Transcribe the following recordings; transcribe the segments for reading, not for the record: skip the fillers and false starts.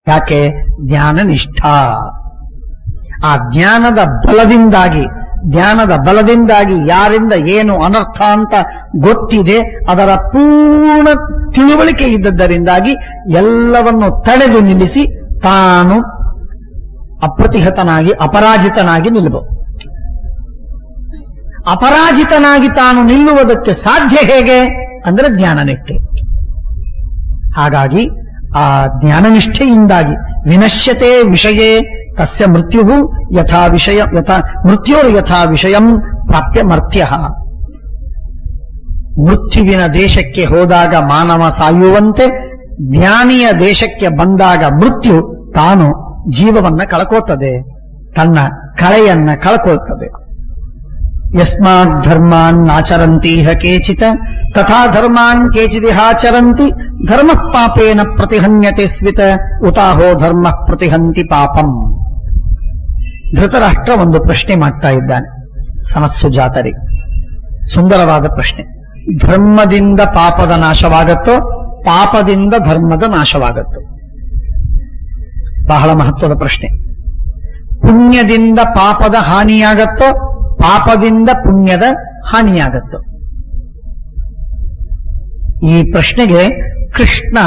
ಯಾಕೆ? ಜ್ಞಾನನಿಷ್ಠ. ಆ ಜ್ಞಾನದ ಬಲದಿಂದಾಗಿ ಯಾರಿಂದ ಏನು ಅನರ್ಥ ಅಂತ ಗೊತ್ತಿದೆ, ಅದರ ಪೂರ್ಣ ತಿಳುವಳಿಕೆ ಇದ್ದದ್ದರಿಂದಾಗಿ ಎಲ್ಲವನ್ನು ತಡೆದು ನಿಲ್ಲಿಸಿ ತಾನು ಅಪ್ರತಿಹತನಾಗಿ ಅಪರಾಜಿತನಾಗಿ ನಿಲ್ಲಬಹುದು. ಅಪರಾಜಿತನಾಗಿ ತಾನು ನಿಲ್ಲುವುದಕ್ಕೆ ಸಾಧ್ಯ ಹೇಗೆ ಅಂದ್ರೆ ಜ್ಞಾನನಿಷ್ಠೆ. ಹಾಗಾಗಿ ಆ ಜ್ಞಾನನಿಷ್ಠೆಯಿಂದಾಗಿ ವಿನಶ್ಯತೆ ವಿಷಯೇ ತಸ್ಯ ಮೃತ್ಯೋರ್ ಯಥಾ ವಿಷಯಂ ಪ್ರಾಪ್ಯ ಮರ್ತ್ಯ. ಮೃತ್ಯುವಿನ ದೇಶಕ್ಕೆ ಹೋದಾಗ ಮಾನವ ಸಾಯುವಂತೆ ಜ್ಞಾನಿಯ ದೇಶಕ್ಕೆ ಬಂದಾಗ ಮೃತ್ಯು ತಾನು ಜೀವವನ್ನ ಕಳ್ಕೋತದೆ, ತನ್ನ ಕಳೆಯನ್ನ ಕಳ್ಕೊಳ್ತದೆ. ಯಸ್ಮಾತ್ ಧರ್ಮಾನ್ ಆಚರಂತೀಹ ಕೇಚಿತ ತಥಾ ಧರ್ಮಾನ್ ಕೇಚಿದಿಹಾಚರಂತಿ ಧರ್ಮ ಪಾಪೇನ ಪ್ರತಿಹನ್ಯತೆ ಸ್ವಿತ ಉತಾಹೋ ಧರ್ಮ ಪ್ರತಿಹಂತಿ ಪಾಪಂ. ಧೃತರಾಷ್ಟ್ರ ಒಂದು ಪ್ರಶ್ನೆ ಮಾಡ್ತಾ ಇದ್ದಾನೆ ಸನತ್ಸು ಜಾತರಿಗೆ. ಸುಂದರವಾದ ಪ್ರಶ್ನೆ. ಧರ್ಮದಿಂದ ಪಾಪದ ನಾಶವಾಗತ್ತೋ, ಪಾಪದಿಂದ ಧರ್ಮದ ನಾಶವಾಗತ್ತೋ? ಬಹಳ ಮಹತ್ವದ ಪ್ರಶ್ನೆ. ಪುಣ್ಯದಿಂದ ಪಾಪದ ಹಾನಿಯಾಗತ್ತೋ, ಪಾಪದಿಂದ ಪುಣ್ಯದ ಹಾನಿಯಾಗತ್ತೋ? ಈ ಪ್ರಶ್ನೆಗೆ ಕೃಷ್ಣ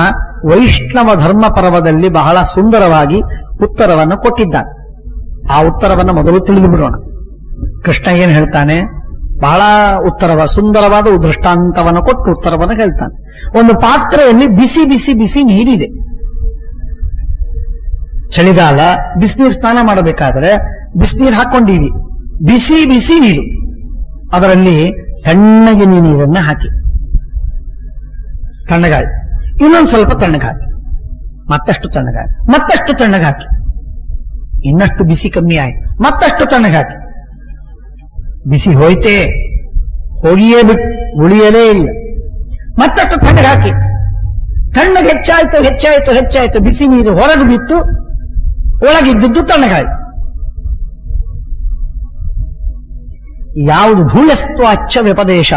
ವೈಷ್ಣವ ಧರ್ಮ ಪರ್ವದಲ್ಲಿ ಬಹಳ ಸುಂದರವಾಗಿ ಉತ್ತರವನ್ನು ಕೊಟ್ಟಿದ್ದಾನೆ. ಆ ಉತ್ತರವನ್ನು ಮೊದಲು ತಿಳಿದು ಬಿಡೋಣ. ಕೃಷ್ಣ ಏನ್ ಹೇಳ್ತಾನೆ? ಬಹಳ ಸುಂದರವಾದ ದೃಷ್ಟಾಂತವನ್ನು ಕೊಟ್ಟು ಉತ್ತರವನ್ನು ಹೇಳ್ತಾನೆ. ಒಂದು ಪಾತ್ರೆಯಲ್ಲಿ ಬಿಸಿ ಬಿಸಿ ಬಿಸಿ ನೀರಿದೆ. ಚಳಿಗಾಲ ಬಿಸಿನೀರು ಸ್ನಾನ ಮಾಡಬೇಕಾದ್ರೆ ಬಿಸಿನೀರು ಹಾಕೊಂಡಿವಿ, ಬಿಸಿ ಬಿಸಿ ನೀರು. ಅದರಲ್ಲಿ ತಣ್ಣಗೆ ನೀರನ್ನ ಹಾಕಿ, ತಣ್ಣಗಾಯಿ, ಇನ್ನೊಂದು ಸ್ವಲ್ಪ ತಣ್ಣಗಾಕಿ, ಮತ್ತಷ್ಟು ತಣ್ಣಗಾಕಿ, ಮತ್ತಷ್ಟು ತಣ್ಣಗಾಕಿ, ಇನ್ನಷ್ಟು ಬಿಸಿ ಕಮ್ಮಿ ಆಯ್ತು, ಮತ್ತಷ್ಟು ತಣ್ಣಗಾಕಿ. ಬಿಸಿ ಹೋಯ್ತೇ, ಹೋಗಿಯೇ ಬಿಟ್ಟು ಉಳಿಯಲೇ ಇಲ್ಲ. ಮತ್ತಷ್ಟು ತಣ್ಣಗಾಕಿ, ತಣ್ಣಗೆ ಹೆಚ್ಚಾಯ್ತು, ಬಿಸಿ ನೀರು ಹೊರಗೆ ಬಿತ್ತು, ಒಳಗಿದ್ದದ್ದು ತಣ್ಣಗಾಯ್ತು. ಯಾವುದು ಭೂಯಸ್ತ್ವ ಅಚ್ಚ ವ್ಯಪದೇಶ,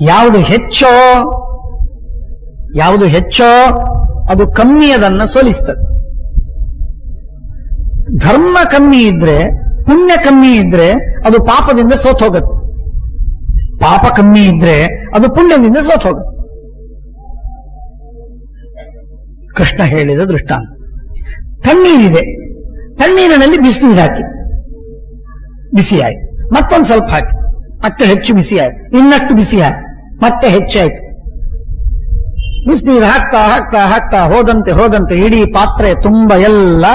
ಯಾವುದು ಹೆಚ್ಚೋ ಅದು ಕಮ್ಮಿಯದನ್ನ ಸೋಲಿಸ್ತದೆ. ಧರ್ಮ ಕಮ್ಮಿ ಇದ್ರೆ, ಪುಣ್ಯ ಕಮ್ಮಿ ಇದ್ರೆ ಅದು ಪಾಪದಿಂದ ಸೋತೋಗುತ್ತೆ. ಪಾಪ ಕಮ್ಮಿ ಇದ್ರೆ ಅದು ಪುಣ್ಯದಿಂದ ಸೋತೋಗುತ್ತೆ. ಕೃಷ್ಣ ಹೇಳಿದ ದೃಷ್ಟಾಂತ. ತಣ್ಣೀರಿದೆ, ತಣ್ಣೀರಿನಲ್ಲಿ ಬಿಸಿನೀರು ಹಾಕಿ, ಬಿಸಿ ಆಯ್ತು, ಮತ್ತೊಂದು ಸ್ವಲ್ಪ ಹಾಕಿ, ಮತ್ತೆ ಹೆಚ್ಚು ಬಿಸಿ ಆಯ್ತು, ಇನ್ನಷ್ಟು ಬಿಸಿ ಆಯ್ತು, ಮತ್ತೆ ಹೆಚ್ಚಾಯ್ತು. ಬಿಸಿನೀರು ಹಾಕ್ತಾ ಹಾಕ್ತಾ ಹಾಕ್ತಾ ಹೋದಂತೆ ಇಡೀ ಪಾತ್ರೆ ತುಂಬ ಎಲ್ಲ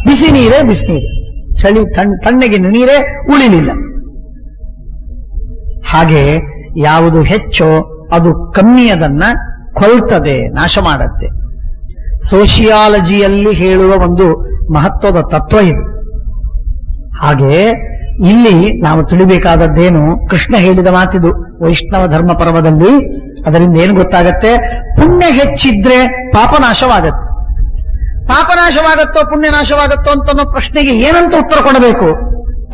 ಬಿಸಿ ನೀರೇ ಬಿಸಿನೀರು, ಚಳಿ ತಣ್ಣಗಿನ ನೀರೇ ಉಳಿಲಿಲ್ಲ. ಹಾಗೆ ಯಾವುದು ಹೆಚ್ಚೋ ಅದು ಕಮ್ಮಿಯದನ್ನ ಕೊಲ್ತದೆ, ನಾಶ ಮಾಡತ್ತೆ. ಸೋಷಿಯಾಲಜಿಯಲ್ಲಿ ಹೇಳುವ ಒಂದು ಮಹತ್ವದ ತತ್ವ ಇದು. ಹಾಗೆ ಇಲ್ಲಿ ನಾವು ತಿಳಿಬೇಕಾದದ್ದೇನು? ಕೃಷ್ಣ ಹೇಳಿದ ಮಾತಿದು ವೈಷ್ಣವ ಧರ್ಮ ಪರ್ವದಲ್ಲಿ. ಅದರಿಂದ ಏನು ಗೊತ್ತಾಗತ್ತೆ? ಪುಣ್ಯ ಹೆಚ್ಚಿದ್ರೆ ಪಾಪ ನಾಶವಾಗತ್ತೆ. ಪಾಪ ನಾಶವಾಗತ್ತೋ ಪುಣ್ಯ ನಾಶವಾಗತ್ತೋ ಅಂತ ಪ್ರಶ್ನೆಗೆ ಏನಂತ ಉತ್ತರ ಕೊಡಬೇಕು?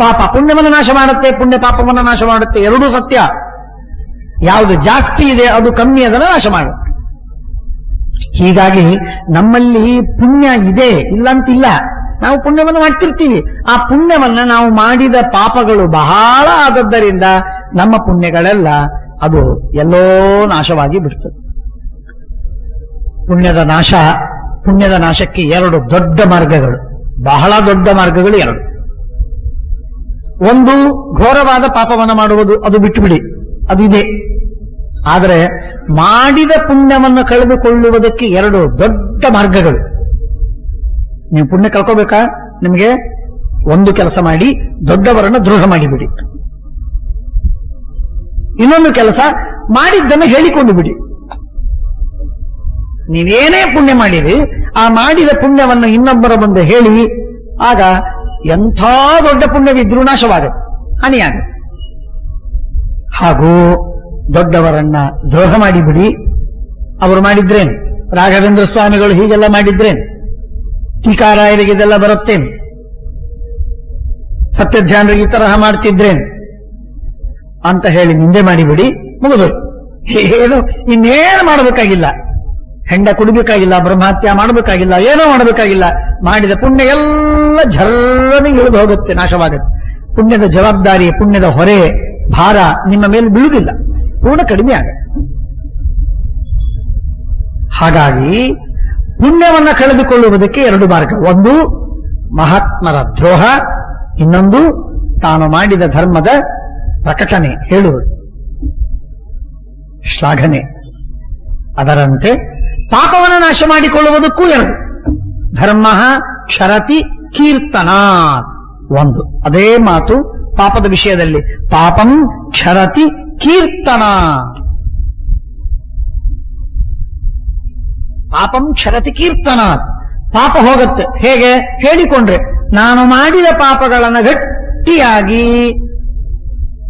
ಪಾಪ ಪುಣ್ಯವನ್ನು ನಾಶ ಮಾಡುತ್ತೆ, ಪುಣ್ಯ ಪಾಪವನ್ನು ನಾಶ ಮಾಡುತ್ತೆ, ಎರಡೂ ಸತ್ಯ. ಯಾವುದು ಜಾಸ್ತಿ ಇದೆ ಅದು ಕಮ್ಮಿ ಅದನ್ನು ನಾಶ ಮಾಡುತ್ತೆ. ಹೀಗಾಗಿ ನಮ್ಮಲ್ಲಿ ಪುಣ್ಯ ಇದೆ, ಇಲ್ಲಂತಿಲ್ಲ. ನಾವು ಪುಣ್ಯವನ್ನು ಮಾಡ್ತಿರ್ತೀವಿ. ಆ ಪುಣ್ಯವನ್ನ ನಾವು ಮಾಡಿದ ಪಾಪಗಳು ಬಹಳ ಆದದ್ದರಿಂದ ನಮ್ಮ ಪುಣ್ಯಗಳೆಲ್ಲ ಅದು ಎಲ್ಲೋ ನಾಶವಾಗಿ ಬಿಡ್ತದೆ. ಪುಣ್ಯದ ನಾಶಕ್ಕೆ ಎರಡು ದೊಡ್ಡ ಮಾರ್ಗಗಳು, ಬಹಳ ದೊಡ್ಡ ಮಾರ್ಗಗಳು ಎರಡು. ಒಂದು ಘೋರವಾದ ಪಾಪವನ್ನು ಮಾಡುವುದು, ಅದು ಬಿಟ್ಟುಬಿಡಿ, ಅದಿದೆ. ಆದರೆ ಮಾಡಿದ ಪುಣ್ಯವನ್ನು ಕಳೆದುಕೊಳ್ಳುವುದಕ್ಕೆ ಎರಡು ದೊಡ್ಡ ಮಾರ್ಗಗಳು. ನೀವು ಪುಣ್ಯ ಕಳ್ಕೋಬೇಕಾ? ನಿಮಗೆ ಒಂದು ಕೆಲಸ ಮಾಡಿ, ದೊಡ್ಡವರನ್ನು ದ್ರೋಹ ಮಾಡಿಬಿಡಿ. ಇನ್ನೊಂದು ಕೆಲಸ, ಮಾಡಿದ್ದನ್ನು ಹೇಳಿಕೊಂಡು ಬಿಡಿ. ನೀವೇನೇ ಪುಣ್ಯ ಮಾಡಿರಿ, ಆ ಮಾಡಿದ ಪುಣ್ಯವನ್ನು ಇನ್ನೊಬ್ಬರ ಮುಂದೆ ಹೇಳಿ, ಆಗ ಎಂಥ ದೊಡ್ಡ ಪುಣ್ಯವಿದ್ರೂ ನಾಶವಾಗತ್ತೆ, ಹಾನಿಯಾಗತ್ತೆ. ಹಾಗೂ ದೊಡ್ಡವರನ್ನ ದ್ರೋಹ ಮಾಡಿಬಿಡಿ. ಅವರು ಮಾಡಿದ್ರೇನು? ರಾಘವೇಂದ್ರ ಸ್ವಾಮಿಗಳು ಹೀಗೆಲ್ಲ ಮಾಡಿದ್ರೇನು? ಟೀಕಾರಾಯರಿಗೆ ಇದೆಲ್ಲ ಬರುತ್ತೇನು? ಸತ್ಯಧ್ಯಾನರಿಗೆ ಈ ತರಹ ಮಾಡ್ತಿದ್ರೇನು ಅಂತ ಹೇಳಿ ನಿಂದೆ ಮಾಡಿಬಿಡಿ, ಮುಗಿದು ಏನು ಇನ್ನೇನು ಮಾಡಬೇಕಾಗಿಲ್ಲ. ಹೆಂಡ ಕುಡಿಬೇಕಾಗಿಲ್ಲ, ಬ್ರಹ್ಮಹತ್ಯ ಮಾಡಬೇಕಾಗಿಲ್ಲ, ಏನೋ ಮಾಡಬೇಕಾಗಿಲ್ಲ. ಮಾಡಿದ ಪುಣ್ಯ ಎಲ್ಲ ಝರ್ರನೆ ಇಳಿದು ಹೋಗುತ್ತೆ, ನಾಶವಾಗುತ್ತೆ. ಪುಣ್ಯದ ಜವಾಬ್ದಾರಿ, ಪುಣ್ಯದ ಹೊರೆ, ಭಾರ ನಿಮ್ಮ ಮೇಲೆ ಬೀಳುವುದಿಲ್ಲ, ಪೂರ್ಣ ಕಡಿಮೆ ಆಗುತ್ತೆ. ಹಾಗಾಗಿ ಪುಣ್ಯವನ್ನ ಕಳೆದುಕೊಳ್ಳುವುದಕ್ಕೆ ಎರಡು ಮಾರ್ಗ. ಒಂದು ಮಹಾತ್ಮರ ದ್ರೋಹ, ಇನ್ನೊಂದು ತಾನು ಮಾಡಿದ ಧರ್ಮದ ಪ್ರಕಟಣೆ, ಹೇಳುವುದು, ಶ್ಲಾಘನೆ. ಅದರಂತೆ ಪಾಪವನ್ನು ನಾಶ ಮಾಡಿಕೊಳ್ಳುವುದಕ್ಕೂ ಎರಡು. ಧರ್ಮ ಕ್ಷರತಿ ಕೀರ್ತನ ಒಂದು. ಅದೇ ಮಾತು ಪಾಪದ ವಿಷಯದಲ್ಲಿ, ಪಾಪಂ ಕ್ಷರತಿ ಕೀರ್ತನ. ಪಾಪಂ ಕ್ಷರತಿ ಕೀರ್ತನ. ಪಾಪ ಹೋಗುತ್ತೆ. ಹೇಗೆ? ಹೇಳಿಕೊಂಡ್ರೆ ನಾನು ಮಾಡಿದ ಪಾಪಗಳನ್ನು ಗಟ್ಟಿಯಾಗಿ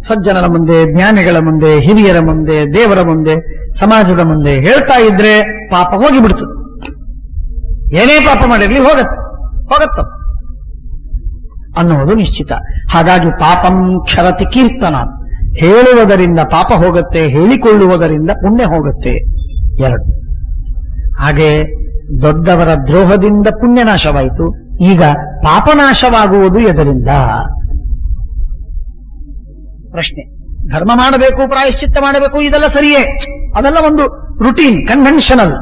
ಸಜ್ಜನರ ಮುಂದೆ, ಜ್ಞಾನಿಗಳ ಮುಂದೆ, ಹಿರಿಯರ ಮುಂದೆ, ದೇವರ ಮುಂದೆ, ಸಮಾಜದ ಮುಂದೆ ಹೇಳ್ತಾ ಇದ್ರೆ ಪಾಪ ಹೋಗಿಬಿಡ್ತದೆ. ಏನೇ ಪಾಪ ಮಾಡಿರ್ಲಿ ಹೋಗತ್ತ ಅನ್ನುವುದು ನಿಶ್ಚಿತ. ಹಾಗಾಗಿ ಪಾಪಂ ಕ್ಷರತಿ ಕೀರ್ತನ. ಹೇಳುವುದರಿಂದ ಪಾಪ ಹೋಗುತ್ತೆ, ಹೇಳಿಕೊಳ್ಳುವುದರಿಂದ ಪುಣ್ಯ ಹೋಗುತ್ತೆ. ಎರಡು. ಹಾಗೆ ದೊಡ್ಡವರ ದ್ರೋಹದಿಂದ ಪುಣ್ಯನಾಶವಾಯಿತು. ಈಗ ಪಾಪನಾಶವಾಗುವುದು ಎದರಿಂದ? ಪ್ರಶ್ನೆ. ಧರ್ಮ ಮಾಡಬೇಕು, ಪ್ರಾಯಶ್ಚಿತ್ತ ಮಾಡಬೇಕು, ಇದೆಲ್ಲ ಸರಿಯೇ, ಅದೆಲ್ಲ ಒಂದು ರುಟೀನ್, ಕನ್ವೆನ್ಷನಲ್.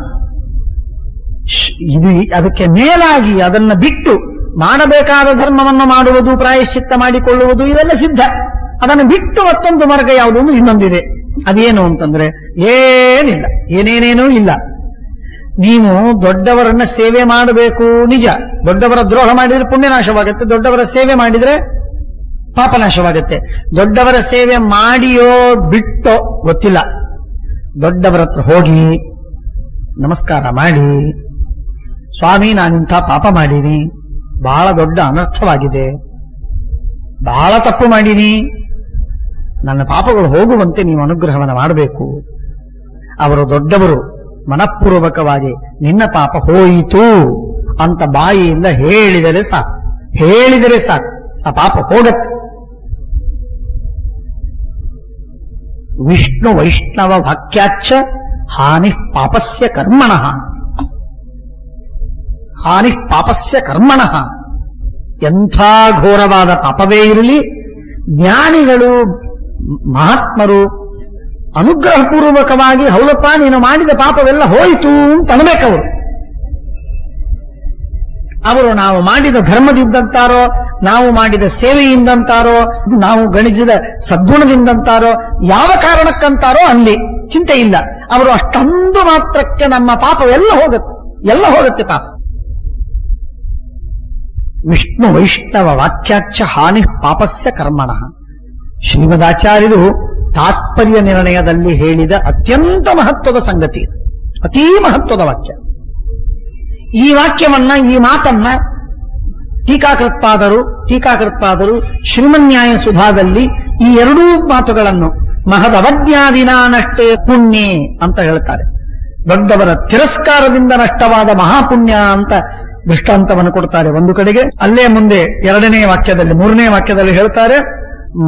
ಇದು ಅದಕ್ಕೆ ಮೇಲಾಗಿ ಅದನ್ನ ಬಿಟ್ಟು ಮಾಡಬೇಕಾದ ಧರ್ಮವನ್ನು ಮಾಡುವುದು, ಪ್ರಾಯಶ್ಚಿತ್ತ ಮಾಡಿಕೊಳ್ಳುವುದು ಇವೆಲ್ಲ ಸಿದ್ಧ. ಅದನ್ನು ಬಿಟ್ಟು ಮತ್ತೊಂದು ಮಾರ್ಗ ಯಾವುದೊಂದು ಇನ್ನೊಂದಿದೆ. ಅದೇನು ಅಂತಂದ್ರೆ ಏನಿಲ್ಲ, ಏನೇನೇನೂ ಇಲ್ಲ. ನೀವು ದೊಡ್ಡವರನ್ನ ಸೇವೆ ಮಾಡಬೇಕು, ನಿಜ. ದೊಡ್ಡವರ ದ್ರೋಹ ಮಾಡಿದ್ರೆ ಪುಣ್ಯನಾಶವಾಗುತ್ತೆ, ದೊಡ್ಡವರ ಸೇವೆ ಮಾಡಿದ್ರೆ ಪಾಪನಾಶವಾಗುತ್ತೆ. ದೊಡ್ಡವರ ಸೇವೆ ಮಾಡಿಯೋ ಬಿಟ್ಟೋ ಗೊತ್ತಿಲ್ಲ. ದೊಡ್ಡವರ ಹತ್ರ ಹೋಗಿ ನಮಸ್ಕಾರ ಮಾಡಿ, ಸ್ವಾಮಿ ನಾನಿಂಥ ಪಾಪ ಮಾಡೀನಿ, ಬಹಳ ದೊಡ್ಡ ಅನರ್ಥವಾಗಿದೆ, ಬಹಳ ತಪ್ಪು ಮಾಡೀನಿ, ನನ್ನ ಪಾಪಗಳು ಹೋಗುವಂತೆ ನೀವು ಅನುಗ್ರಹವನ್ನು ಮಾಡಬೇಕು. ಅವರು ದೊಡ್ಡವರು ಮನಃಪೂರ್ವಕವಾಗಿ ನಿನ್ನ ಪಾಪ ಹೋಯಿತು ಅಂತ ಬಾಯಿಯಿಂದ ಹೇಳಿದರೆ ಸಾಕು, ಆ ಪಾಪ ಹೋಗತ್ತೆ. ವಿಷ್ಣು ವೈಷ್ಣವ ವಾಕ್ಯಾಚ್ಚ ಹಾನಿ ಪಾಪಸ್ಯ ಕರ್ಮಣಃ. ಹಾನಿ ಪಾಪಸ್ಯ ಕರ್ಮಣಃ. ಎಂಥ ಘೋರವಾದ ಪಾಪವೇ ಇರಲಿ, ಜ್ಞಾನಿಗಳು ಮಹಾತ್ಮರು ಅನುಗ್ರಹಪೂರ್ವಕವಾಗಿ ಹೌದಪ್ಪ ನೀನು ಮಾಡಿದ ಪಾಪವೆಲ್ಲ ಹೋಯಿತು ಅಂತ ಅನ್ಬೇಕವರು. ಅವರು ನಾವು ಮಾಡಿದ ಧರ್ಮದಿಂದಂತಾರೋ, ನಾವು ಮಾಡಿದ ಸೇವೆಯಿಂದಂತಾರೋ, ನಾವು ಗಣಿಸಿದ ಸದ್ಗುಣದಿಂದಂತಾರೋ, ಯಾವ ಕಾರಣಕ್ಕಂತಾರೋ ಅಲ್ಲಿ ಚಿಂತೆ ಇಲ್ಲ. ಅವರು ಅಷ್ಟೊಂದು ಮಾತ್ರಕ್ಕೆ ನಮ್ಮ ಪಾಪವೆಲ್ಲ ಹೋಗುತ್ತೆ ಪಾಪ. ವಿಷ್ಣು ವೈಷ್ಣವ ವಾಕ್ಯಾಚ್ಚ ಹಾನಿ ಪಾಪಸ್ಯ ಕರ್ಮಣಃ. ಶ್ರೀಮದಾಚಾರ್ಯರು ತಾತ್ಪರ್ಯ ನಿರ್ಣಯದಲ್ಲಿ ಹೇಳಿದ ಅತ್ಯಂತ ಮಹತ್ವದ ಸಂಗತಿ, ಅತೀ ಮಹತ್ವದ ವಾಕ್ಯ. ಈ ವಾಕ್ಯವನ್ನ, ಈ ಮಾತನ್ನ ಟೀಕಾಕೃತ್ಪಾದರು ಶ್ರೀಮನ್ಯಾಯ ಸುಧಾದಲ್ಲಿ ಈ ಎರಡೂ ಮಾತುಗಳನ್ನು ಮಹದವಜ್ಞಾದಿನಾನಷ್ಟೇ ಪುಣ್ಯೆ ಅಂತ ಹೇಳ್ತಾರೆ. ದೊಡ್ಡವರ ತಿರಸ್ಕಾರದಿಂದ ನಷ್ಟವಾದ ಮಹಾಪುಣ್ಯ ಅಂತ ದೃಷ್ಟಾಂತವನ್ನು ಕೊಡ್ತಾರೆ ಒಂದು ಕಡೆಗೆ. ಅಲ್ಲೇ ಮುಂದೆ ಎರಡನೇ ವಾಕ್ಯದಲ್ಲಿ, ಮೂರನೇ ವಾಕ್ಯದಲ್ಲಿ ಹೇಳ್ತಾರೆ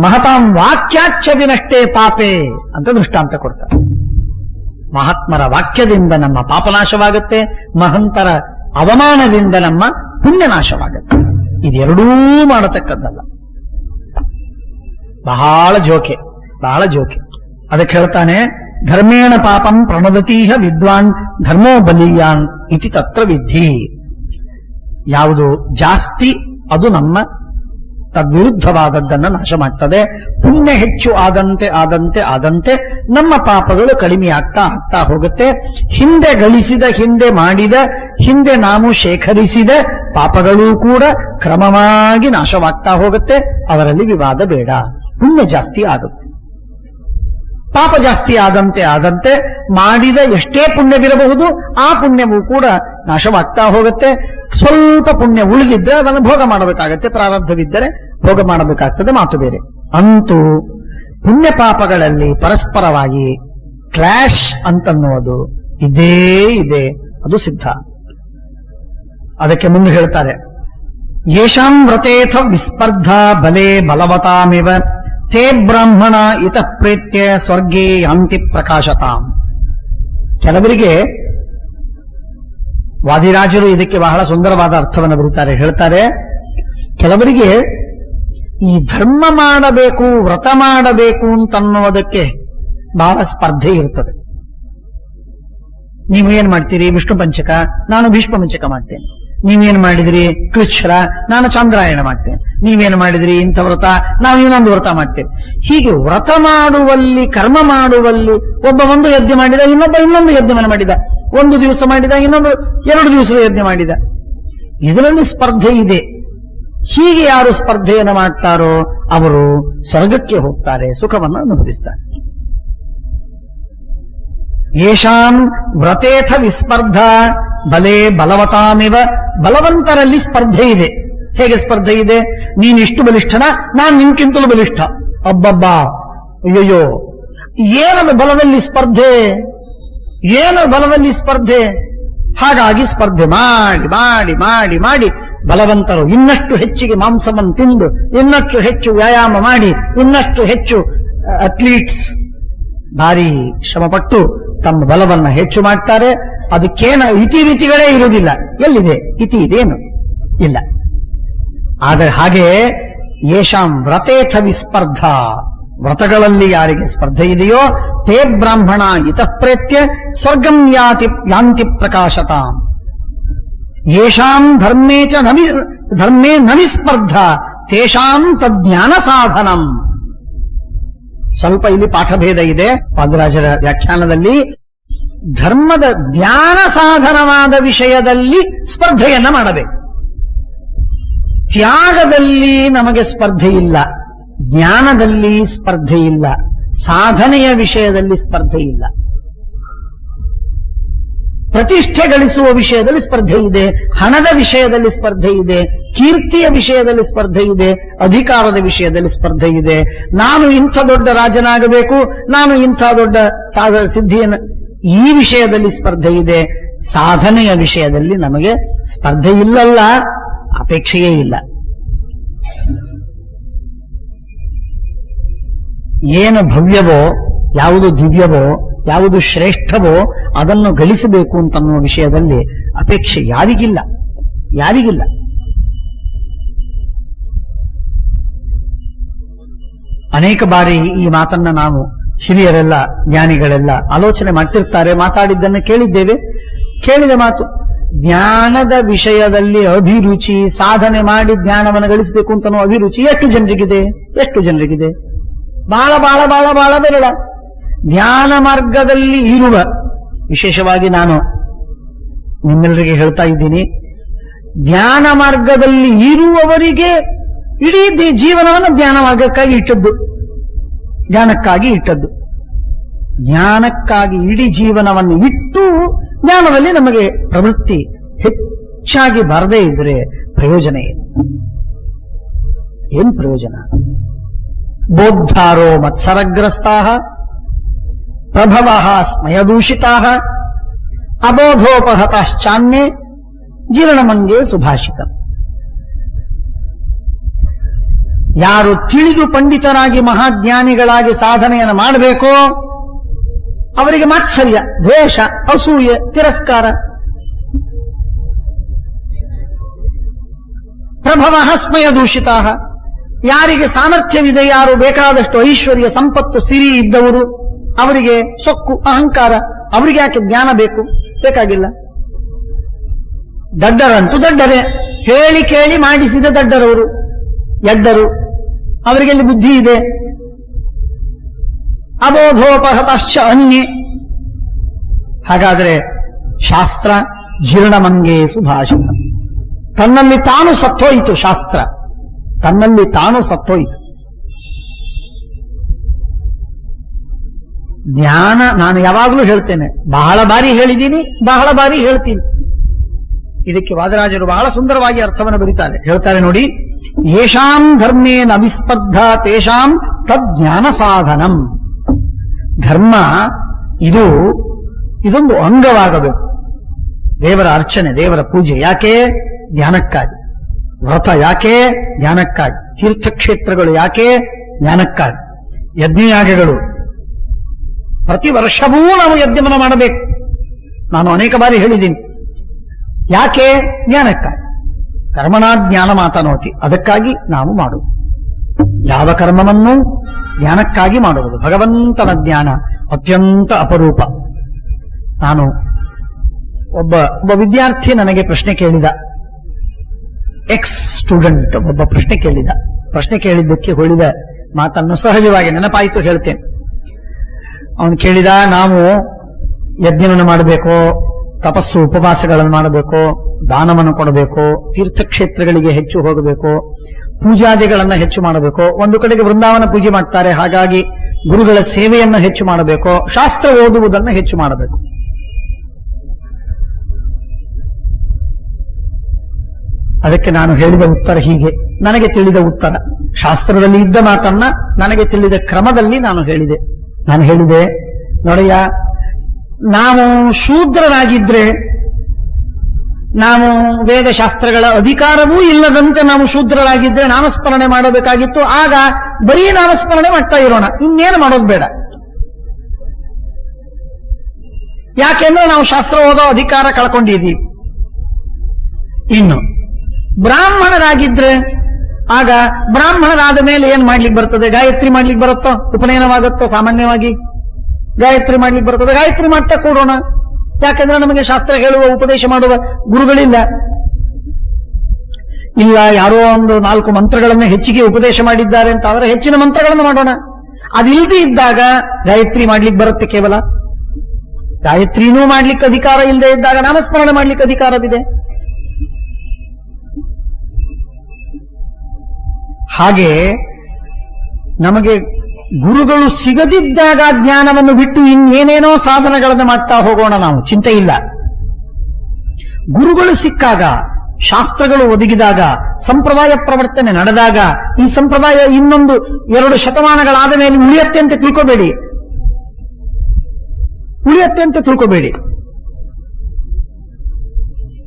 ಮಹತಾಂ ವಾಕ್ಯಾಚ್ಛದಿನಷ್ಟೇ ಪಾಪೆ ಅಂತ ದೃಷ್ಟಾಂತ ಕೊಡ್ತಾರೆ. ಮಹಾತ್ಮರ ವಾಕ್ಯದಿಂದ ನಮ್ಮ ಪಾಪನಾಶವಾಗುತ್ತೆ, ಮಹಂತರ ಅವಮಾನದಿಂದ ನಮ್ಮ ಪುಣ್ಯನಾಶವಾಗುತ್ತೆ. ಇದೆರಡೂ ಮಾಡತಕ್ಕದ್ದಲ್ಲ. ಬಹಳ ಜೋಕೆ. ಅದಕ್ಕೆ ಹೇಳ್ತಾನೆ, ಧರ್ಮೇಣ ಪಾಪಂ ಪ್ರಣದತೀಹ ವಿದ್ವಾನ್ ಧರ್ಮೋ ಬಲೀಯಾನ್ ಇತಿ ತತ್ರ ವಿಧಿ. ಯಾವುದು ಜಾಸ್ತಿ ಅದು ನಮ್ಮ ತದ್ವಿರುದ್ಧವಾದದ್ದನ್ನು ನಾಶ ಮಾಡ್ತದೆ. ಪುಣ್ಯ ಹೆಚ್ಚು ಆದಂತೆ ನಮ್ಮ ಪಾಪಗಳು ಕಡಿಮೆ ಆಗ್ತಾ ಹೋಗುತ್ತೆ. ಹಿಂದೆ ಗಳಿಸಿದ, ಹಿಂದೆ ಮಾಡಿದ, ಹಿಂದೆ ನಾವು ಶೇಖರಿಸಿದ ಪಾಪಗಳೂ ಕೂಡ ಕ್ರಮವಾಗಿ ನಾಶವಾಗ್ತಾ ಹೋಗುತ್ತೆ. ಅವರಲ್ಲಿ ವಿವಾದ ಬೇಡ. ಪುಣ್ಯ ಜಾಸ್ತಿ ಆಗುತ್ತೆ. ಪಾಪ ಜಾಸ್ತಿ ಆದಂತೆ ಮಾಡಿದ ಎಷ್ಟೇ ಪುಣ್ಯವಿರಬಹುದು ಆ ಪುಣ್ಯವೂ ಕೂಡ ನಾಶವಾಗ್ತಾ ಹೋಗುತ್ತೆ. ಸ್ವಲ್ಪ ಪುಣ್ಯ ಉಳಿದಿದ್ರೆ ಅದನ್ನು ಭೋಗ ಮಾಡಬೇಕಾಗತ್ತೆ, ಪ್ರಾರಬ್ಧವಿದ್ದರೆ ಭೋಗ ಮಾಡಬೇಕಾಗ್ತದೆ, ಮಾತು ಬೇರೆ. ಅಂತೂ ಪುಣ್ಯ ಪಾಪಗಳಲ್ಲಿ ಪರಸ್ಪರವಾಗಿ ಕ್ಲಾಶ್ ಅಂತನ್ನುವುದು ಇದೇ ಇದೆ, ಅದು ಸಿದ್ಧ. ಅದಕ್ಕೆ ಮುಂದೆ ಹೇಳ್ತಾರೆ, ಯೇಷಾಂ ವ್ರತೇಥ ವಿಸ್ಪರ್ಧಾ ಬಲೇ ಬಲವತಾಮಿವ ತೇ ಬ್ರಾಹ್ಮಣ ಇತಃ ಪ್ರೇತ್ಯ ಸ್ವರ್ಗೇ ಯಾಂತಿ ಪ್ರಕಾಶತಾಂ. ಕೆಲವರಿಗೆ ವಾದಿರಾಜರು ಇದಕ್ಕೆ ಬಹಳ ಸುಂದರವಾದ ಅರ್ಥವನ್ನು ಬರೀತಾರೆ. ಹೇಳ್ತಾರೆ, ಕೆಲವರಿಗೆ ಈ ಧರ್ಮ ಮಾಡಬೇಕು, ವ್ರತ ಮಾಡಬೇಕು ಅಂತನ್ನುವುದಕ್ಕೆ ಬಹಳ ಸ್ಪರ್ಧೆ ಇರ್ತದೆ. ನೀವು ಏನ್ ಮಾಡ್ತೀರಿ? ವಿಷ್ಣು ಪಂಚಕ, ನಾನು ಭೀಷ್ಮ ಪಂಚಕ ಮಾಡ್ತೇನೆ. ನೀವೇನ್ ಮಾಡಿದ್ರಿ? ಕೃಚ್ಛ್ರ, ನಾನು ಚಾಂದ್ರಾಯಣ ಮಾಡ್ತೇನೆ. ನೀವೇನ್ ಮಾಡಿದ್ರಿ? ಇಂಥ ವ್ರತ, ನಾವು ಇನ್ನೊಂದು ವ್ರತ ಮಾಡ್ತೇವೆ. ಹೀಗೆ ವ್ರತ ಮಾಡುವಲ್ಲಿ, ಕರ್ಮ ಮಾಡುವಲ್ಲಿ ಒಬ್ಬ ಒಂದು ಯಜ್ಞ ಮಾಡಿದ, ಇನ್ನೊಬ್ಬ ಇನ್ನೊಂದು ಯಜ್ಞವನ್ನು ಮಾಡಿದ, ಒಂದು ದಿವಸ ಮಾಡಿದ, ಇನ್ನೊಬ್ಬ 2 ದಿವಸದ ಯಜ್ಞ ಮಾಡಿದ. ಇದರಲ್ಲಿ ಸ್ಪರ್ಧೆ ಇದೆ. ಹೀಗೆ ಯಾರು ಸ್ಪರ್ಧೆಯನ್ನು ಮಾಡ್ತಾರೋ ಅವರು ಸ್ವರ್ಗಕ್ಕೆ ಹೋಗ್ತಾರೆ, ಸುಖವನ್ನು ಅನುಭವಿಸ್ತಾರೆ. ಯೇಷಾಂ ವ್ರತೇಥ ವಿಸ್ಪರ್ಧ ಬಲೇ ಬಲವತಾಮಿವ. ಬಲವಂತರಲ್ಲಿ ಸ್ಪರ್ಧೆ ಇದೆ. ಹೇಗೆ ಸ್ಪರ್ಧೆ ಇದೆ? ನೀನು ಇಷ್ಟು ಬಲಿಷ್ಠನ, ನಾನು ನಿನ್ಕಿಂತಲೂ ಬಲಿಷ್ಠ. ಅಬ್ಬಬ್ಬಾ, ಅಯ್ಯಯ್ಯೋ, ಏನದು ಬಲದಲ್ಲಿ ಸ್ಪರ್ಧೆ? ಏನು ಬಲದಲ್ಲಿ ಸ್ಪರ್ಧೆ? ಹಾಗಾಗಿ ಸ್ಪರ್ಧೆ ಮಾಡಿ ಮಾಡಿ ಮಾಡಿ ಮಾಡಿ ಬಲವಂತರು ಇನ್ನಷ್ಟು ಹೆಚ್ಚಿಗೆ ಮಾಂಸವನ್ನು ತಿಂದು, ಇನ್ನಷ್ಟು ಹೆಚ್ಚು ವ್ಯಾಯಾಮ ಮಾಡಿ, ಇನ್ನಷ್ಟು ಹೆಚ್ಚು ಅಥ್ಲೀಟ್ಸ್ ಭಾರಿ ಶ್ರಮಪಟ್ಟು ತಮ್ಮ ಬಲವನ್ನ ಹೆಚ್ಚು ಮಾಡ್ತಾರೆ. ಅದಕ್ಕೇನ ಇತಿಮಿತಿಗಳೇ ಇರುವುದಿಲ್ಲ. ಎಲ್ಲಿದೆ ಇತಿ? ಇದೇನು ಇಲ್ಲ. ಆದರೆ ಹಾಗೆ ಯೇಷಾಂ ವ್ರತೇಥ ವಿಸ್ಪರ್ಧ, ವ್ರತಗಳಲ್ಲಿ ಯಾರಿಗೆ ಸ್ಪರ್ಧೆ ಇದೆಯೋ ತೇ ಬ್ರಾಹ್ಮಣ ಇತಃ ಪ್ರೇತ್ಯ ಸ್ವರ್ಗಂ ಯಾಂತಿ ಪ್ರಕಾಶತಾಂ. ಯೇಷಾಂ ಧರ್ಮೇ ನ ವಿಸ್ಪರ್ಧ ತೇಷಾಂ ತಜ್ಞಾನ ಸಾಧನಂ. ಸ್ವಲ್ಪ ಇಲ್ಲಿ ಪಾಠಭೇದ ಇದೆ. ಪಾದರಾಜರ ವ್ಯಾಖ್ಯಾನದಲ್ಲಿ ಧರ್ಮದ ಜ್ಞಾನ ಸಾಧನವಾದ ವಿಷಯದಲ್ಲಿ ಸ್ಪರ್ಧೆಯನ್ನ ಮಾಡಬೇಕು. ತ್ಯಾಗದಲ್ಲಿ ನಮಗೆ ಸ್ಪರ್ಧೆ ಇಲ್ಲ, ಜ್ಞಾನದಲ್ಲಿ ಸ್ಪರ್ಧೆ ಇಲ್ಲ, ಸಾಧನೆಯ ವಿಷಯದಲ್ಲಿ ಸ್ಪರ್ಧೆ ಇಲ್ಲ. ಪ್ರತಿಷ್ಠೆ ಗಳಿಸುವ ವಿಷಯದಲ್ಲಿ ಸ್ಪರ್ಧೆ ಇದೆ, ಹಣದ ವಿಷಯದಲ್ಲಿ ಸ್ಪರ್ಧೆ ಇದೆ, ಕೀರ್ತಿಯ ವಿಷಯದಲ್ಲಿ ಸ್ಪರ್ಧೆ ಇದೆ, ಅಧಿಕಾರದ ವಿಷಯದಲ್ಲಿ ಸ್ಪರ್ಧೆ ಇದೆ. ನಾನು ಇಂಥ ದೊಡ್ಡ ರಾಜನಾಗಬೇಕು, ನಾನು ಇಂಥ ದೊಡ್ಡ ಸಿದ್ಧಿಯನ್ನು, ಈ ವಿಷಯದಲ್ಲಿ ಸ್ಪರ್ಧೆ ಇದೆ. ಸಾಧನೆಯ ವಿಷಯದಲ್ಲಿ ನಮಗೆ ಸ್ಪರ್ಧೆ ಇಲ್ಲಲ್ಲ, ಅಪೇಕ್ಷೆಯೇ ಇಲ್ಲ. ಏನು ಭವ್ಯವೋ, ಯಾವುದು ದಿವ್ಯವೋ, ಯಾವುದು ಶ್ರೇಷ್ಠವೋ ಅದನ್ನು ಗಳಿಸಬೇಕು ಅಂತನ್ನುವ ವಿಷಯದಲ್ಲಿ ಅಪೇಕ್ಷೆ ಯಾರಿಗಿಲ್ಲ, ಯಾರಿಗಿಲ್ಲ. ಅನೇಕ ಬಾರಿ ಈ ಮಾತನ್ನ ನಾವು ಹಿರಿಯರೆಲ್ಲ, ಜ್ಞಾನಿಗಳೆಲ್ಲ ಆಲೋಚನೆ ಮಾಡ್ತಿರ್ತಾರೆ, ಮಾತಾಡಿದ್ದನ್ನು ಕೇಳಿದ್ದೇವೆ. ಕೇಳಿದ ಮಾತು, ಜ್ಞಾನದ ವಿಷಯದಲ್ಲಿ ಅಭಿರುಚಿ, ಸಾಧನೆ ಮಾಡಿ ಜ್ಞಾನವನ್ನು ಗಳಿಸಬೇಕು ಅಂತನೋ ಅಭಿರುಚಿ ಎಷ್ಟು ಜನರಿಗಿದೆ? ಎಷ್ಟು ಜನರಿಗಿದೆ? ಬಹಳ ಬಹಳ ಬಹಳ ಬಹಳ ಬೆರಳ. ಜ್ಞಾನ ಮಾರ್ಗದಲ್ಲಿ ಇರುವ, ವಿಶೇಷವಾಗಿ ನಾನು ನಿಮ್ಮೆಲ್ಲರಿಗೆ ಹೇಳ್ತಾ ಇದ್ದೀನಿ, ಜ್ಞಾನ ಮಾರ್ಗದಲ್ಲಿ ಇರುವವರಿಗೆ ಇಡೀ ಜೀವನವನ್ನು ಜ್ಞಾನ ಮಾರ್ಗಕ್ಕಾಗಿ ಇಟ್ಟದ್ದು, ಜ್ಞಾನಕ್ಕಾಗಿ ಇಟ್ಟದ್ದು. ಜ್ಞಾನಕ್ಕಾಗಿ ಇಡೀ ಜೀವನವನ್ನು ಇಟ್ಟು ಜ್ಞಾನದಲ್ಲಿ ನಮಗೆ ಪ್ರವೃತ್ತಿ ಹೆಚ್ಚಾಗಿ ಬರದೇ ಇದ್ರೆ ಪ್ರಯೋಜನ ಏನು? ಏನ್ ಪ್ರಯೋಜನ? ಬೋದ್ಧಾರೋ ಮತ್ಸರಗ್ರಸ್ತಾ ಪ್ರಭವ ಸ್ಮಯದೂಷಿತಾ ಅಬೋಧೋಪಹತಾಶ್ಚಾನ್ಯೇ ಜೀರ್ಣಮಂಗೆ ಸುಭಾಷಿತ. ಯಾರು ತಿಳಿದು ಪಂಡಿತರಾಗಿ ಮಹಾಜ್ಞಾನಿಗಳಾಗಿ ಸಾಧನೆಯನ್ನು ಮಾಡಬೇಕೋ ಅವರಿಗೆ ಮಾತ್ಸರ್ಯ, ದ್ವೇಷ, ಅಸೂಯೆ, ತಿರಸ್ಕಾರ. ಪ್ರಭವ ಸ್ಮಯ ದೂಷಿತಾ. ಯಾರಿಗೆ ಸಾಮರ್ಥ್ಯವಿದೆ, ಯಾರು ಬೇಕಾದಷ್ಟು ಐಶ್ವರ್ಯ, ಸಂಪತ್ತು, ಸಿರಿ ಇದ್ದವರು, ಅವರಿಗೆ ಸೊಕ್ಕು, ಅಹಂಕಾರ, ಅವರಿಗೆ ಯಾಕೆ ಜ್ಞಾನ ಬೇಕು? ಬೇಕಾಗಿಲ್ಲ. ದಡ್ಡರಂತೂ ದಡ್ಡರೇ, ಹೇಳಿ ಕೇಳಿ ಮಾಡಿಸಿದ ದಡ್ಡರವರು, ಎಡ್ಡರು, ಅವರಿಗೆಲ್ಲಿ ಬುದ್ಧಿ ಇದೆ? ಅಬೋಧೋಪಹತಶ್ಚ ಅನ್ಯೇ. ಹಾಗಾದರೆ ಶಾಸ್ತ್ರ ಜೀರ್ಣಮಂಗೆ ಸುಭಾಷಿತ. ತನ್ನಲ್ಲಿ ತಾನು ಸತ್ತೋಯಿತು. ಶಾಸ್ತ್ರ ತನ್ನಲ್ಲಿ ತಾನು ಸತ್ತೋಯಿತು. ಜ್ಞಾನ, ನಾನು ಯಾವಾಗಲೂ ಹೇಳ್ತೇನೆ, ಬಹಳ ಬಾರಿ ಹೇಳಿದ್ದೀನಿ, ಬಹಳ ಬಾರಿ ಹೇಳ್ತೀನಿ. ಇದಕ್ಕೆ ವಾದರಾಜರು ಬಹಳ ಸುಂದರವಾಗಿ ಅರ್ಥವನ್ನು ಬರೀತಾರೆ. ಹೇಳ್ತಾರೆ ನೋಡಿ, ಯೇಷಾಂ ಧರ್ಮೇನ ಅವಿಸ್ಪರ್ಧ ತೇಷಾಂ ತಜ್ಞಾನ ಸಾಧನಂ. ಧರ್ಮ ಇದೊಂದು ಅಂಗವಾಗಬೇಕು. ದೇವರ ಅರ್ಚನೆ, ದೇವರ ಪೂಜೆ ಯಾಕೆ? ಜ್ಞಾನಕ್ಕಾಗಿ. ವ್ರತ ಯಾಕೆ? ಜ್ಞಾನಕ್ಕಾಗಿ. ತೀರ್ಥಕ್ಷೇತ್ರಗಳು ಯಾಕೆ? ಜ್ಞಾನಕ್ಕಾಗಿ. ಯಜ್ಞಯಾಗಗಳು, ಪ್ರತಿ ವರ್ಷವೂ ನಾವು ಯಜ್ಞವನ್ನು ಮಾಡಬೇಕು. ನಾನು ಅನೇಕ ಬಾರಿ ಹೇಳಿದ್ದೀನಿ, ಯಾಕೆ? ಜ್ಞಾನಕ್ಕಾಗಿ. ಕರ್ಮಣ ಜ್ಞಾನ ಮಾತನೋತಿ, ಅದಕ್ಕಾಗಿ ನಾವು ಮಾಡುವುದು. ಯಾವ ಕರ್ಮವನ್ನು ಜ್ಞಾನಕ್ಕಾಗಿ ಮಾಡುವುದು. ಭಗವಂತನ ಜ್ಞಾನ ಅತ್ಯಂತ ಅಪರೂಪ. ನಾನು ಒಬ್ಬ ವಿದ್ಯಾರ್ಥಿ ನನಗೆ ಪ್ರಶ್ನೆ ಕೇಳಿದ, ಎಕ್ಸ್ ಸ್ಟೂಡೆಂಟ್ ಒಬ್ಬ ಪ್ರಶ್ನೆ ಕೇಳಿದ್ದಕ್ಕೆ ಹೊಳಿದ ಮಾತನ್ನು ಸಹಜವಾಗಿ ನೆನಪಾಯಿತು, ಹೇಳ್ತೇನೆ. ಅವನು ಕೇಳಿದ, ನಾವು ಯಜ್ಞವನ್ನು ಮಾಡಬೇಕು, ತಪಸ್ಸು ಉಪವಾಸಗಳನ್ನು ಮಾಡಬೇಕು, ದಾನವನ್ನು ಕೊಡಬೇಕು, ತೀರ್ಥಕ್ಷೇತ್ರಗಳಿಗೆ ಹೆಚ್ಚು ಹೋಗಬೇಕು, ಪೂಜಾದಿಗಳನ್ನು ಹೆಚ್ಚು ಮಾಡಬೇಕು. ಒಂದು ಕಡೆಗೆ ವೃಂದಾವನ ಪೂಜೆ ಮಾಡ್ತಾರೆ, ಹಾಗಾಗಿ ಗುರುಗಳ ಸೇವೆಯನ್ನು ಹೆಚ್ಚು ಮಾಡಬೇಕು, ಶಾಸ್ತ್ರ ಓದುವುದನ್ನು ಹೆಚ್ಚು ಮಾಡಬೇಕು. ಅದಕ್ಕೆ ನಾನು ಹೇಳಿದ ಉತ್ತರ ಹೀಗೆ, ನನಗೆ ತಿಳಿದ ಉತ್ತರ, ಶಾಸ್ತ್ರದಲ್ಲಿ ಇದ್ದ ಮಾತನ್ನ ನನಗೆ ತಿಳಿದ ಕ್ರಮದಲ್ಲಿ ನಾನು ಹೇಳಿದೆ, ನೋಡಯ್ಯ, ನಾವು ಶೂದ್ರರಾಗಿದ್ರೆ, ನಾವು ವೇದಶಾಸ್ತ್ರಗಳ ಅಧಿಕಾರವೂ ಇಲ್ಲದಂತೆ ನಾವು ಶೂದ್ರರಾಗಿದ್ರೆ ನಾಮಸ್ಮರಣೆ ಮಾಡಬೇಕಾಗಿತ್ತು. ಆಗ ಬರೀ ನಾಮಸ್ಮರಣೆ ಮಾಡ್ತಾ ಇರೋಣ, ಇನ್ನೇನು ಮಾಡೋದು ಬೇಡ. ಯಾಕೆಂದ್ರೆ ನಾವು ಶಾಸ್ತ್ರ ಓದೋ ಅಧಿಕಾರ ಕಳ್ಕೊಂಡಿದ್ದೀವಿ. ಇನ್ನು ಬ್ರಾಹ್ಮಣರಾಗಿದ್ರೆ, ಆಗ ಬ್ರಾಹ್ಮಣರಾದ ಮೇಲೆ ಏನ್ ಮಾಡ್ಲಿಕ್ಕೆ ಬರ್ತದೆ? ಗಾಯತ್ರಿ ಮಾಡ್ಲಿಕ್ಕೆ ಬರುತ್ತೋ? ಉಪನಯನವಾಗುತ್ತೋ? ಸಾಮಾನ್ಯವಾಗಿ ಗಾಯತ್ರಿ ಮಾಡ್ಲಿಕ್ಕೆ ಬರ್ತದೆ. ಗಾಯತ್ರಿ ಮಾಡ್ತಾ ಕೂಡೋಣ. ಯಾಕಂದ್ರೆ ನಮಗೆ ಶಾಸ್ತ್ರ ಹೇಳುವ ಉಪದೇಶ ಮಾಡುವ ಗುರುಗಳಿಲ್ಲ. ಇಲ್ಲ, ಯಾರೋ ಒಂದು 4 ಮಂತ್ರಗಳನ್ನು ಹೆಚ್ಚಿಗೆ ಉಪದೇಶ ಮಾಡಿದ್ದಾರೆ ಅಂತ ಆದರೆ ಹೆಚ್ಚಿನ ಮಂತ್ರಗಳನ್ನು ಮಾಡೋಣ. ಅದಿಲ್ಲದೆ ಇದ್ದಾಗ ಗಾಯತ್ರಿ ಮಾಡ್ಲಿಕ್ಕೆ ಬರುತ್ತೆ. ಕೇವಲ ಗಾಯತ್ರಿನೂ ಮಾಡ್ಲಿಕ್ಕೆ ಅಧಿಕಾರ ಇಲ್ಲದೆ ಇದ್ದಾಗ ನಾಮಸ್ಮರಣೆ ಮಾಡ್ಲಿಕ್ಕೆ ಅಧಿಕಾರವಿದೆ. ಹಾಗೆ ನಮಗೆ ಗುರುಗಳು ಸಿಗದಿದ್ದಾಗ ಜ್ಞಾನವನ್ನು ಬಿಟ್ಟು ಇನ್ನೇನೇನೋ ಸಾಧನಗಳನ್ನು ಮಾಡ್ತಾ ಹೋಗೋಣ, ನಾವು ಚಿಂತೆ ಇಲ್ಲ. ಗುರುಗಳು ಸಿಕ್ಕಾಗ, ಶಾಸ್ತ್ರಗಳು ಒದಗಿದಾಗ, ಸಂಪ್ರದಾಯ ಪ್ರವರ್ತನೆ ನಡೆದಾಗ, ಈ ಸಂಪ್ರದಾಯ ಇನ್ನೊಂದು 2 ಶತಮಾನಗಳಾದ ಮೇಲೆ ಉಳಿಯತ್ತೆ ಅಂತ ತಿಳ್ಕೋಬೇಡಿ.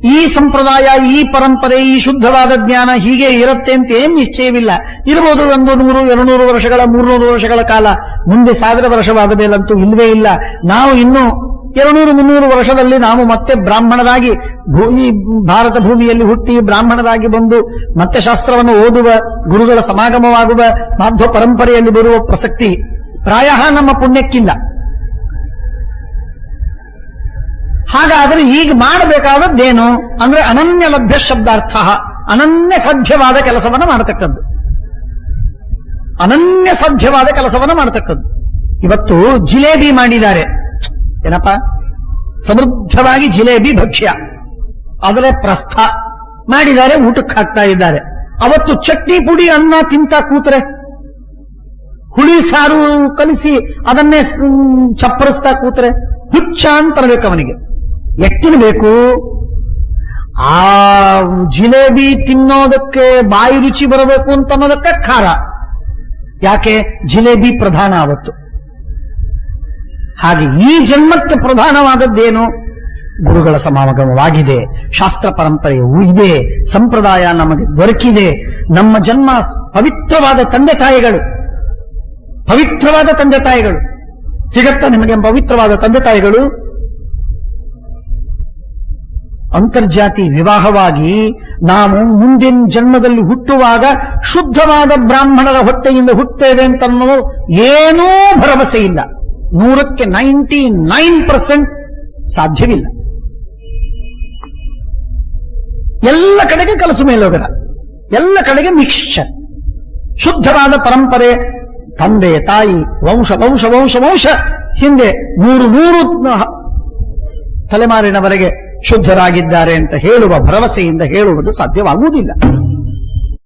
ಈ ಸಂಪ್ರದಾಯ, ಈ ಪರಂಪರೆ, ಈ ಶುದ್ಧವಾದ ಜ್ಞಾನ ಹೀಗೆ ಇರುತ್ತೆ ಅಂತ ಏನ್ ನಿಶ್ಚಯವಿಲ್ಲ. ಇರಬಹುದು 100, 200 ವರ್ಷಗಳ, 300 ವರ್ಷಗಳ ಕಾಲ. ಮುಂದೆ 1000 ವರ್ಷವಾದ ಮೇಲಂತೂ ಇಲ್ಲವೇ ಇಲ್ಲ. ನಾವು ಇನ್ನು 200, 300 ವರ್ಷದಲ್ಲಿ ನಾವು ಮತ್ತೆ ಬ್ರಾಹ್ಮಣರಾಗಿ ಈ ಭಾರತ ಭೂಮಿಯಲ್ಲಿ ಹುಟ್ಟಿ ಬ್ರಾಹ್ಮಣರಾಗಿ ಬಂದು ಮತ್ತೆ ಶಾಸ್ತ್ರವನ್ನು ಓದುವ, ಗುರುಗಳ ಸಮಾಗಮವಾಗುವ ಮಾಧ್ವ ಪರಂಪರೆಯಲ್ಲಿ ಬರುವ ಪ್ರಸಕ್ತಿ ಪ್ರಾಯ ನಮ್ಮ ಪುಣ್ಯಕ್ಕಿಲ್ಲ. ಹಾಗಾದರೆ ಈಗ ಮಾಡಬೇಕಾದದ್ದೇನು ಅಂದ್ರೆ ಅನನ್ಯ ಲಭ್ಯ ಶಬ್ದಾರ್ಥ, ಅನನ್ಯ ಸಾಧ್ಯವಾದ ಕೆಲಸವನ್ನು ಮಾಡತಕ್ಕದ್ದು. ಇವತ್ತು ಜಿಲೇಬಿ ಮಾಡಿದ್ದಾರೆ. ಏನಪ್ಪ? ಸಮೃದ್ಧವಾಗಿ ಜಿಲೇಬಿ ಭಕ್ಷ್ಯ, ಅದರ ಪ್ರಸ್ಥ ಮಾಡಿದ್ದಾರೆ, ಊಟಕ್ಕೆ ಹಾಕ್ತಾ ಇದ್ದಾರೆ. ಅವತ್ತು ಚಟ್ನಿ ಪುಡಿ ಅನ್ನ ತಿಂತ ಕೂತ್ರೆ, ಹುಳಿ ಸಾರು ಕಲಿಸಿ ಅದನ್ನೇ ಚಪ್ಪರಿಸ್ತಾ ಕೂತ್ರೆ ಹುಚ್ಚ ಅಂತರಬೇಕು ಅವನಿಗೆ. ತಿನ್ನಬೇಕು. ಆ ಜಿಲೇಬಿ ತಿನ್ನೋದಕ್ಕೆ ಬಾಯಿ ರುಚಿ ಬರಬೇಕು ಅಂತ ಅನ್ನೋದಕ್ಕೆ ಖಾರ. ಯಾಕೆ? ಜಿಲೇಬಿ ಪ್ರಧಾನ ಅವತ್ತು. ಹಾಗೆ ಈ ಜನ್ಮಕ್ಕೆ ಪ್ರಧಾನವಾದದ್ದೇನು? ಗುರುಗಳ ಸಮಾಗಮವಾಗಿದೆ, ಶಾಸ್ತ್ರ ಪರಂಪರೆಯೂ ಇದೆ, ಸಂಪ್ರದಾಯ ನಮಗೆ ದೊರಕಿದೆ. ನಮ್ಮ ಜನ್ಮ ಪವಿತ್ರವಾದ ತಂದೆ ತಾಯಿಗಳು ಸಿಗತ್ತಾ ನಿಮಗೆ? ಪವಿತ್ರವಾದ ತಂದೆ ತಾಯಿಗಳು ಅಂತರ್ಜಾತಿ ವಿವಾಹವಾಗಿ ನಾವು ಮುಂದಿನ ಜನ್ಮದಲ್ಲಿ ಹುಟ್ಟುವಾಗ ಶುದ್ಧವಾದ ಬ್ರಾಹ್ಮಣರ ಹೊಟ್ಟೆಯಿಂದ ಹುಟ್ಟುತ್ತೇವೆ ಅಂತ ಅನ್ನೋದು ಏನೂ ಭರವಸೆ ಇಲ್ಲ. 100ಕ್ಕೆ 99% ಸಾಧ್ಯವಿಲ್ಲ. ಎಲ್ಲ ಕಡೆಗೆ ಕಲಸು ಮೇಲೋಗರ, ಎಲ್ಲ ಕಡೆಗೆ ಮಿಕ್ಸ್ಚರ್. ಶುದ್ಧವಾದ ಪರಂಪರೆ, ತಂದೆ ತಾಯಿ ವಂಶ ಹಿಂದೆ 100 ತಲೆಮಾರಿನವರೆಗೆ ಶುದ್ಧರಾಗಿದ್ದಾರೆ ಅಂತ ಹೇಳುವ ಭರವಸೆಯಿಂದ ಹೇಳುವುದು ಸಾಧ್ಯವಾಗುವುದಿಲ್ಲ.